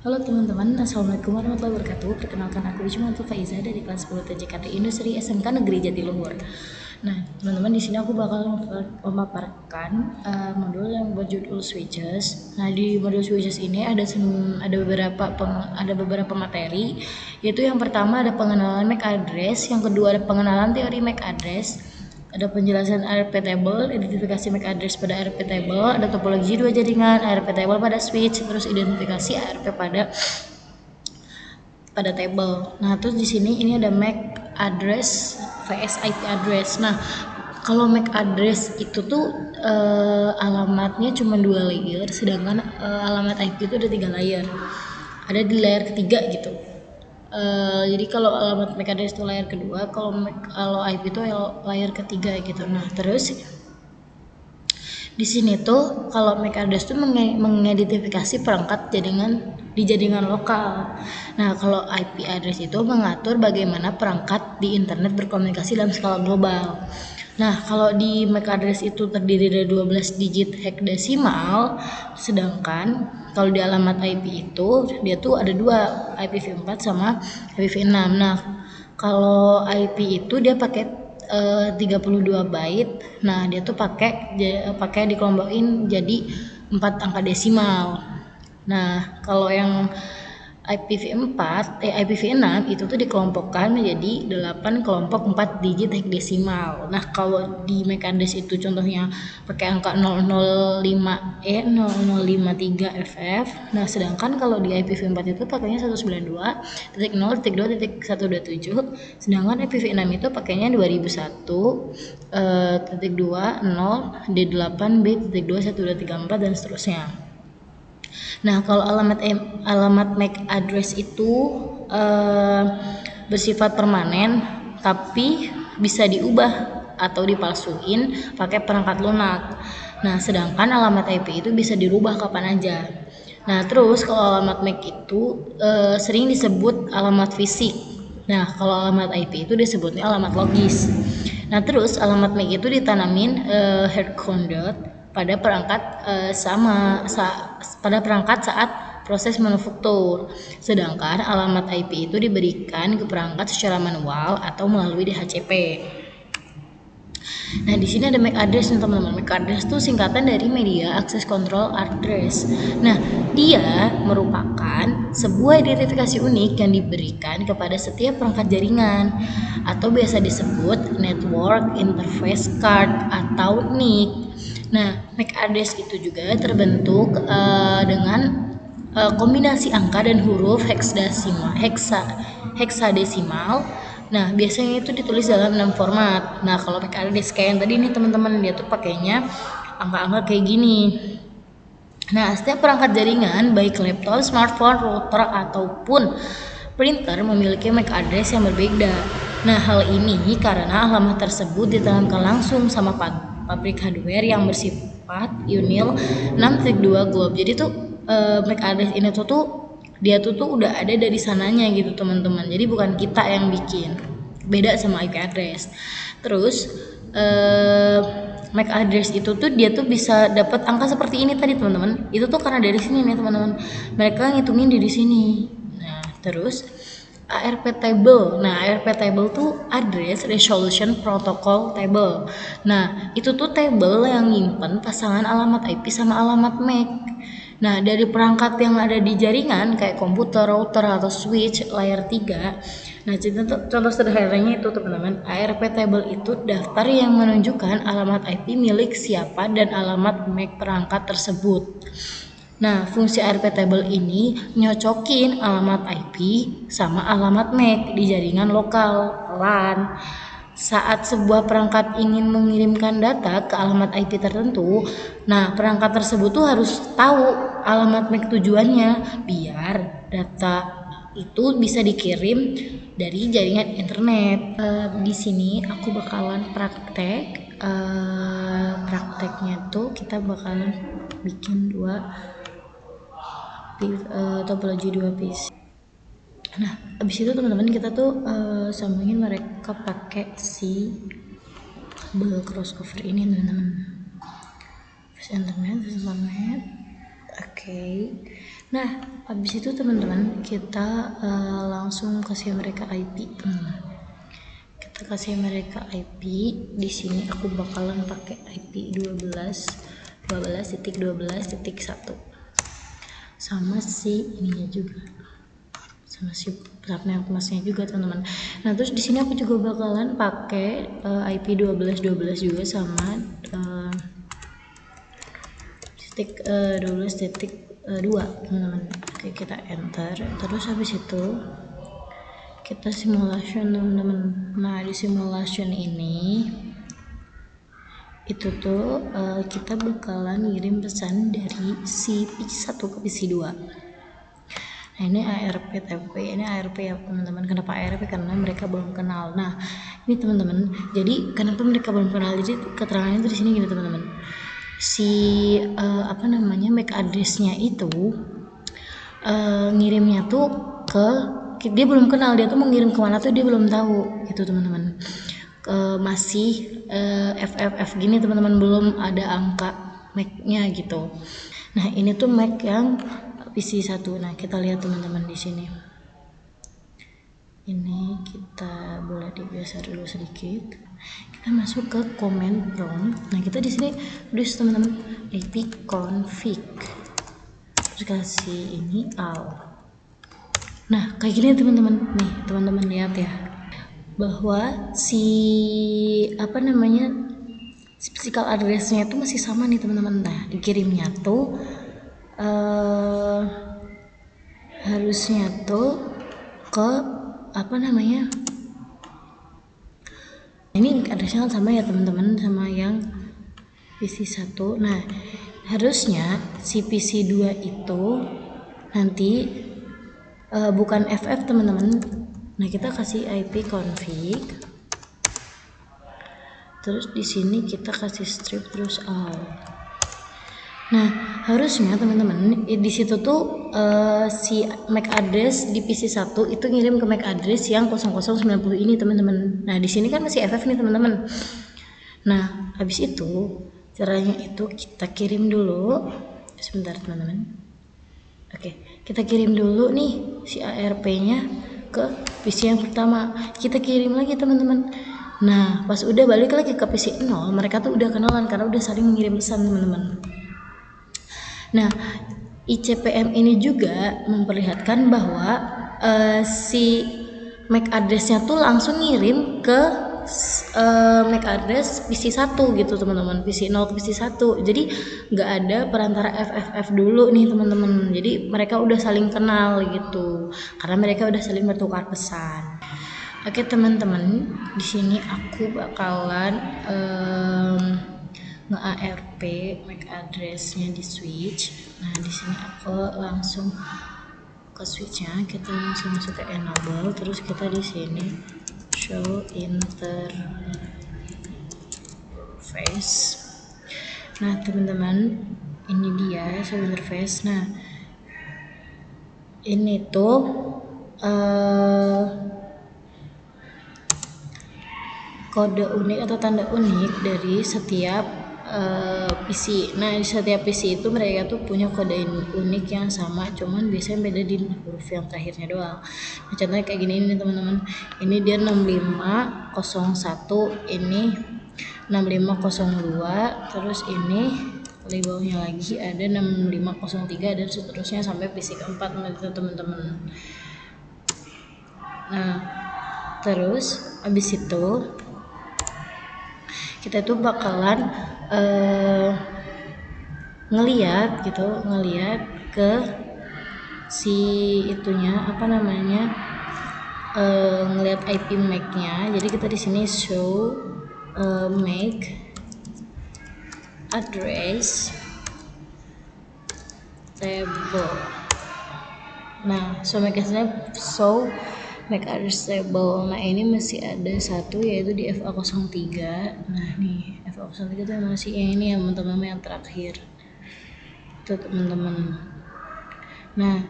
Halo teman-teman, Assalamualaikum warahmatullahi wabarakatuh. Perkenalkan aku Ijma Faiza dari kelas 10 TJKT Industri SMK Negeri Jatiluhur. Nah, teman-teman di sini aku bakal memaparkan modul yang berjudul switches. Nah, di modul switches ini ada beberapa materi, yaitu yang pertama ada pengenalan MAC address, yang kedua ada pengenalan teori MAC address, ada penjelasan ARP table, identifikasi MAC address pada ARP table, ada topologi dua jaringan, ARP table pada switch, terus identifikasi ARP pada table. Nah, terus di sini ini ada MAC address vs IP address. Nah, kalau MAC address itu tuh alamatnya cuma 2 layer, sedangkan alamat IP itu ada 3 layer. Ada di layer ketiga gitu. Jadi kalau alamat MAC address itu layer kedua, kalau IP itu layer ketiga gitu. Nah, terus di sini tuh kalau MAC address tuh mengidentifikasi perangkat di jaringan lokal. Nah, kalau IP address itu mengatur bagaimana perangkat di internet berkomunikasi dalam skala global. Nah, kalau di MAC address itu terdiri dari 12 digit heksadesimal, sedangkan kalau di alamat IP itu dia tuh ada dua, IPv4 sama IPv6. Nah, kalau IP itu dia pakai 32 byte. Nah, dia tuh pakai dikelompokin jadi 4 angka desimal. Nah, kalau yang IPv6 itu tuh dikelompokkan menjadi 8 kelompok 4 digit heksadesimal. Nah, kalau di MAC address itu contohnya pakai angka 005E, 0053FF. Nah, sedangkan kalau di IPv4 itu pakainya 192.0.2.127, sedangkan IPv6 itu pakainya 2001.20D8B.21234 dan seterusnya. Nah, kalau alamat MAC address itu bersifat permanen, tapi bisa diubah atau dipalsuin pakai perangkat lunak. Nah, sedangkan alamat IP itu bisa dirubah kapan aja. Nah, terus kalau alamat MAC itu sering disebut alamat fisik. Nah, kalau alamat IP itu disebutnya alamat logis. Nah, terus alamat MAC itu ditanamin hardcoded pada perangkat saat proses manufaktur. Sedangkan alamat IP itu diberikan ke perangkat secara manual atau melalui DHCP. Nah, di sini ada MAC address nih teman-teman. MAC address itu singkatan dari Media Access Control Address. Nah, dia merupakan sebuah identifikasi unik yang diberikan kepada setiap perangkat jaringan atau biasa disebut Network Interface Card atau NIC. Nah, MAC address itu juga terbentuk dengan kombinasi angka dan huruf heksadesimal. Nah, biasanya itu ditulis dalam 6 format. Nah, kalau MAC address kayak yang tadi nih teman-teman, dia tuh pakainya angka-angka kayak gini. Nah, setiap perangkat jaringan baik laptop, smartphone, router ataupun printer memiliki MAC address yang berbeda. Nah, hal ini karena alamat tersebut ditanamkan langsung sama pabrik hardware yang bersifat UNIL 6.2 globe. Jadi tuh MAC address ini tuh dia tuh udah ada dari sananya gitu teman-teman. Jadi bukan kita yang bikin. Beda sama IP address. Terus MAC address itu tuh dia tuh bisa dapat angka seperti ini tadi teman-teman. Itu tuh karena dari sini nih teman-teman. Mereka ngitungin dari sini. Nah, terus ARP table. Nah, ARP table tuh address resolution protocol table. Nah, itu tuh table yang nyimpen pasangan alamat IP sama alamat MAC. Nah, dari perangkat yang ada di jaringan kayak komputer, router atau switch layer 3. Nah, contoh sederhananya itu teman-teman, ARP table itu daftar yang menunjukkan alamat IP milik siapa dan alamat MAC perangkat tersebut. Nah, fungsi ARP table ini nyocokin alamat IP sama alamat MAC di jaringan lokal LAN. Saat sebuah perangkat ingin mengirimkan data ke alamat IP tertentu, nah perangkat tersebut tuh harus tahu alamat MAC tujuannya biar data itu bisa dikirim dari jaringan internet. Di sini aku bakalan prakteknya tuh kita bakalan bikin topologi 2 piece. Nah, abis itu teman-teman kita tuh sambungin mereka pakai si kabel crossover ini teman-teman. Terus internet. Oke. Oke. Nah, habis itu teman-teman kita langsung kasih mereka IP. Kita kasih mereka IP. Di sini aku bakalan pakai IP 12.12.12.1 sama si ininya juga, sama si subnet masnya juga teman-teman. Nah terus di sini aku juga bakalan pakai IP 12.12 juga sama titik 12.2 teman-teman. Oke, kita enter. Terus habis itu kita simulation teman-teman. Nah di simulation ini itu tuh kita bakalan ngirim pesan dari si PC1 ke PC2. Nah ini ARP TP, ini ARP ya teman-teman. Kenapa ARP? Karena mereka belum kenal. Nah ini teman-teman, jadi kenapa mereka belum kenal? Jadi keterangannya itu di sini gini teman-teman. Si MAC address-nya itu ngirimnya tuh ke, dia belum kenal, dia tuh mau ngirim kemana tuh dia belum tahu gitu teman-teman. Masih FFF gini teman-teman, belum ada angka MAC-nya gitu. Nah ini tuh MAC yang PC1. Nah kita lihat teman-teman di sini. Ini kita boleh digeser dulu sedikit. Kita masuk ke command prompt. Nah kita di sini tulis teman-teman ipconfig. Terus kasih ini all. Nah kayak gini teman-teman. Nih teman-teman lihat ya, bahwa si physical address-nya itu masih sama nih teman-teman. Nah dikirimnya tuh harusnya tuh ke ini address-nya kan sama ya teman-teman, sama yang PC1. Nah harusnya si PC2 itu nanti bukan FF teman-teman. Nah kita kasih IP config, terus di sini kita kasih strip terus all. Nah harusnya teman-teman di situ tuh si MAC address di PC1 itu ngirim ke MAC address yang 0090 ini teman-teman. Nah di sini kan masih FF nih teman-teman. Nah habis itu caranya itu kita kirim dulu, sebentar teman-teman. Oke, kita kirim dulu nih si ARP-nya ke PC yang pertama. Kita kirim lagi teman-teman. Nah pas udah balik lagi ke PC 0, mereka tuh udah kenalan karena udah saling mengirim pesan teman-teman. Nah ICPM ini juga memperlihatkan bahwa si MAC address-nya tuh langsung ngirim ke MAC address PC1 gitu teman-teman, PC 0 ke PC1. Jadi nggak ada perantara FFF dulu nih teman-teman. Jadi mereka udah saling kenal gitu, karena mereka udah saling bertukar pesan. Oke teman-teman, di sini aku bakalan nge-ARP MAC address-nya di switch. Nah di sini aku langsung ke switch-nya, kita langsung masuk ke enable, terus kita di sini show interface. Nah teman-teman, ini dia show interface. Nah ini tuh kode unik atau tanda unik dari setiap PC. Nah di setiap PC itu mereka tuh punya kode unik yang sama, cuman biasanya beda di huruf yang terakhirnya doang. Nah contohnya kayak gini nih teman-teman, ini dia 6501, ini 6502, terus ini di bawahnya lagi ada 6503 dan seterusnya sampai PC keempat teman-teman. Nah terus abis itu kita tuh bakalan ngeliat ke si itunya ngeliat IP MAC-nya. Jadi kita di sini show MAC address table. Nah MAC address table. Nah ini masih ada satu, yaitu di FA03. Nah nih FA03 itu masih yang ini ya teman-teman, yang terakhir itu teman-teman. Nah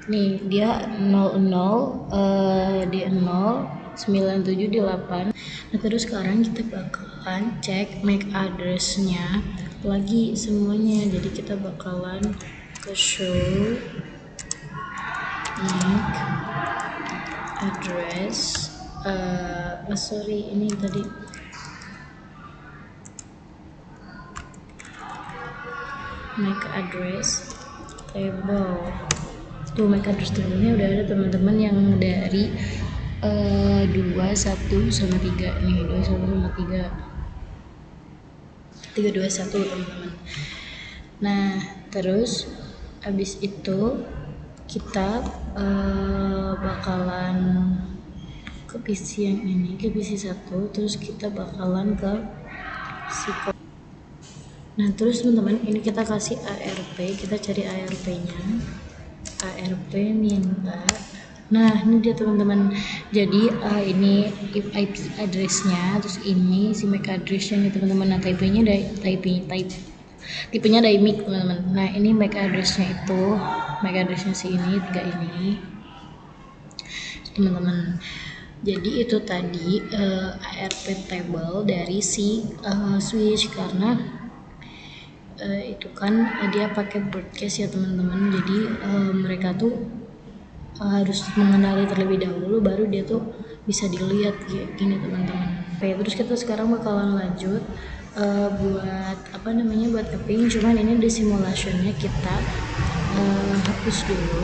nih dia 00 di 0 97 di 8. Nah terus sekarang kita bakalan cek MAC address-nya lagi semuanya. Jadi kita bakalan ke show MAC address. Sorry, ini tadi MAC address table. Tuh MAC address table-nya udah ada teman-teman, yang dari 21 sama 3 nih, 21 sama 321 teman-teman. Nah terus abis itu kita bakalan ke PC yang ini, ke PC 1, terus kita bakalan ke psiko. Nah terus teman-teman, ini kita kasih ARP, kita cari ARP-nya. ARP minta, nah ini dia teman-teman. Jadi ini IP address-nya, terus ini si MAC address-nya nih teman-teman. Nah tipenya tipenya dynamic teman-teman. Nah ini MAC address-nya itu, MAC address-nya si ini, 3 ini teman-teman. Jadi itu tadi ARP table dari si switch, karena itu kan dia pakai broadcast ya teman-teman. Jadi mereka tuh harus mengenali terlebih dahulu, baru dia tuh bisa dilihat kayak gini teman-teman. Oke, terus kita sekarang bakalan lanjut buat buat keping. Cuman ini di simulationnya kita hapus dulu.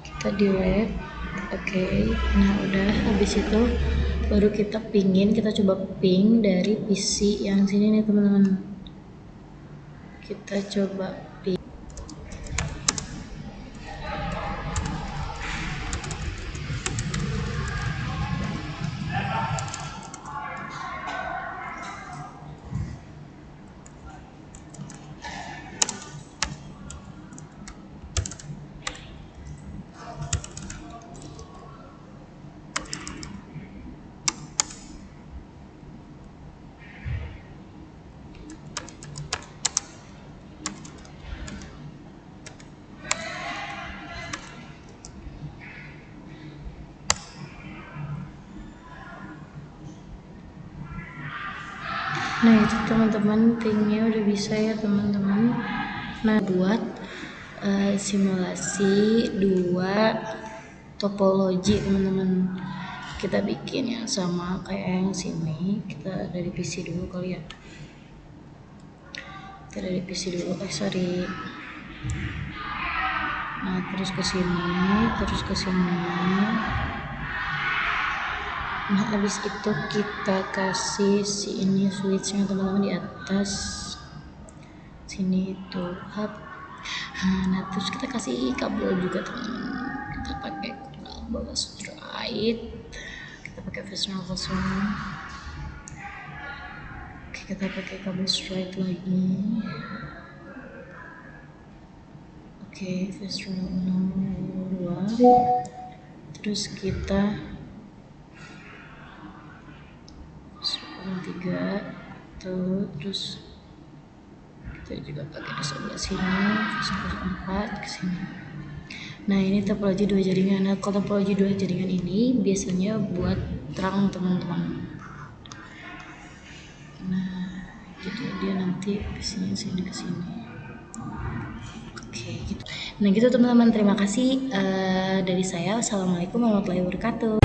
Kita delete. Oke, nah udah, habis itu baru kita coba ping dari PC yang sini nih teman-teman. Kita coba ping. Nah itu teman-teman, pingnya udah bisa ya teman-teman. Nah buat simulasi 2 topologi teman-teman, kita bikin yang sama kayak yang sini. Kita dari PC dulu kali ya, kita dari PC dulu, nah terus ke sini. Nah habis itu kita kasih si ini switchnya teman-teman di atas sini itu hub. Nah terus kita kasih kabel juga teman-teman. Kita pakai kabel straight, kita pakai Fresnel. Oke, kita pakai kabel straight lagi. Oke, Fresnel 2. Terus kita 3 tuh, terus kita juga pakai di sebelah sini 0,4 ke sini. Nah ini topologi 2 jaringan. Nah kalau topologi 2 jaringan ini biasanya buat terang teman-teman. Nah jadi dia nanti kesini ke sini. Oke gitu. Nah gitu teman-teman, terima kasih dari saya. Assalamualaikum warahmatullahi wabarakatuh.